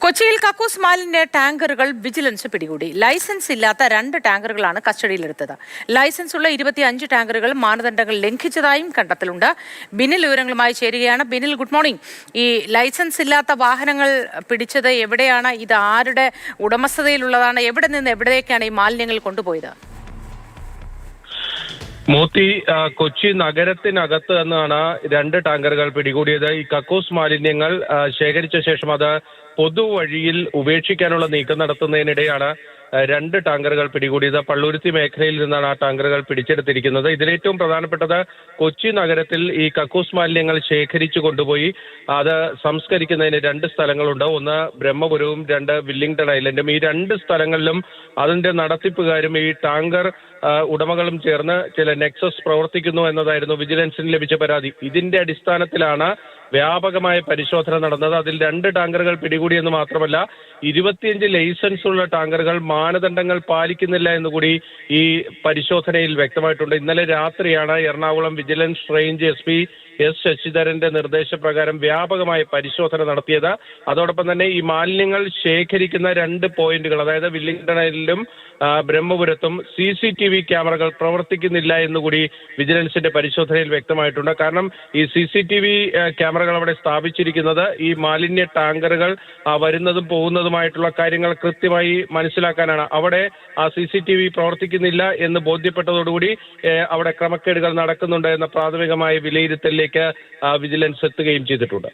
കൊച്ചിയിൽ കക്കൂസ് മാലിന്യ ടാങ്കറുകൾ വിജിലൻസ് പിടികൂടി. ലൈസൻസ് ഇല്ലാത്ത 2 ടാങ്കറുകളാണ് കസ്റ്റഡിയിലെടുത്തത്. ലൈസൻസ് ഉള്ള 25 ടാങ്കറുകൾ മാനദണ്ഡങ്ങൾ ലംഘിച്ചതായും കണ്ടെത്തലുണ്ട്. ബിനിൽ വിവരങ്ങളുമായി ചേരുകയാണ്. Binil, good morning. ഈ ലൈസൻസ് ഇല്ലാത്ത വാഹനങ്ങൾ പിടിച്ചത് എവിടെയാണ്? ഇത് ആരുടെ ഉടമസ്ഥതയിലുള്ളതാണ്? എവിടെ നിന്ന് എവിടേക്കാണ് ഈ മാലിന്യങ്ങൾ കൊണ്ടുപോയത്? മോത്തി, കൊച്ചി നഗരത്തിനകത്ത് നിന്നാണ് 2 ടാങ്കറുകൾ പിടികൂടിയത്. ഈ കക്കൂസ് മാലിന്യങ്ങൾ ശേഖരിച്ച ശേഷം അത് പൊതുവഴിയിൽ ഉപേക്ഷിക്കാനുള്ള നീക്കം നടത്തുന്നതിനിടെയാണ് 2 ടാങ്കറുകൾ പിടികൂടിയത്. പള്ളുരുത്തി മേഖലയിൽ നിന്നാണ് ആ ടാങ്കറുകൾ പിടിച്ചെടുത്തിരിക്കുന്നത്. ഇതിലേറ്റവും പ്രധാനപ്പെട്ടത് കൊച്ചി നഗരത്തിൽ ഈ കക്കൂസ് മാലിന്യങ്ങൾ ശേഖരിച്ചു കൊണ്ടുപോയി അത് സംസ്കരിക്കുന്നതിന് 2 സ്ഥലങ്ങളുണ്ട്. ഒന്ന് ബ്രഹ്മപുരവും 2 വില്ലിംഗ്ടൺ ഐലൻഡും. ഈ 2 സ്ഥലങ്ങളിലും അതിന്റെ നടത്തിപ്പുകാരും ഈ ടാങ്കർ ഉടമകളും ചേർന്ന് ചില നെക്സസ് പ്രവർത്തിക്കുന്നു എന്നതായിരുന്നു വിജിലൻസിന് ലഭിച്ച പരാതി. ഇതിന്റെ അടിസ്ഥാനത്തിലാണ് വ്യാപകമായ പരിശോധന നടന്നത്. അതിൽ 2 ടാങ്കറുകൾ പിടികൂടിയെന്ന് മാത്രമല്ല 25 ലൈസൻസ് ഉള്ള ടാങ്കറുകൾ മാനദണ്ഡങ്ങൾ പാലിക്കുന്നില്ല എന്നുകൂടി ഈ പരിശോധനയിൽ വ്യക്തമായിട്ടുണ്ട്. ഇന്നലെ രാത്രിയാണ് Ernakulam vigilance range SP S ശശിധരന്റെ നിർദ്ദേശപ്രകാരം വ്യാപകമായ പരിശോധന നടത്തിയത്. അതോടൊപ്പം തന്നെ ഈ മാലിന്യങ്ങൾ ശേഖരിക്കുന്ന 2 പോയിന്റുകൾ, അതായത് വില്ലിംഗ്ടൺ ഐലൻഡിലും ബ്രഹ്മപുരത്തും CCTV ക്യാമറകൾ പ്രവർത്തിക്കുന്നില്ല എന്നുകൂടി വിജിലൻസിന്റെ പരിശോധനയിൽ വ്യക്തമായിട്ടുണ്ട്. കാരണം ഈ CCTV ക്യാമറകൾ അവിടെ സ്ഥാപിച്ചിരിക്കുന്നത് ഈ മാലിന്യ ടാങ്കറുകൾ വരുന്നതും പോകുന്നതുമായിട്ടുള്ള കാര്യങ്ങൾ കൃത്യമായി മനസ്സിലാക്കാനാണ്. അവിടെ ആ CCTV പ്രവർത്തിക്കുന്നില്ല എന്ന് ബോധ്യപ്പെട്ടതോടുകൂടി അവിടെ ക്രമക്കേടുകൾ നടക്കുന്നുണ്ട് എന്ന പ്രാഥമികമായ വിലയിരുത്തലിലേക്ക് വിജിലൻസ് എത്തുകയും ചെയ്തിട്ടുണ്ട്.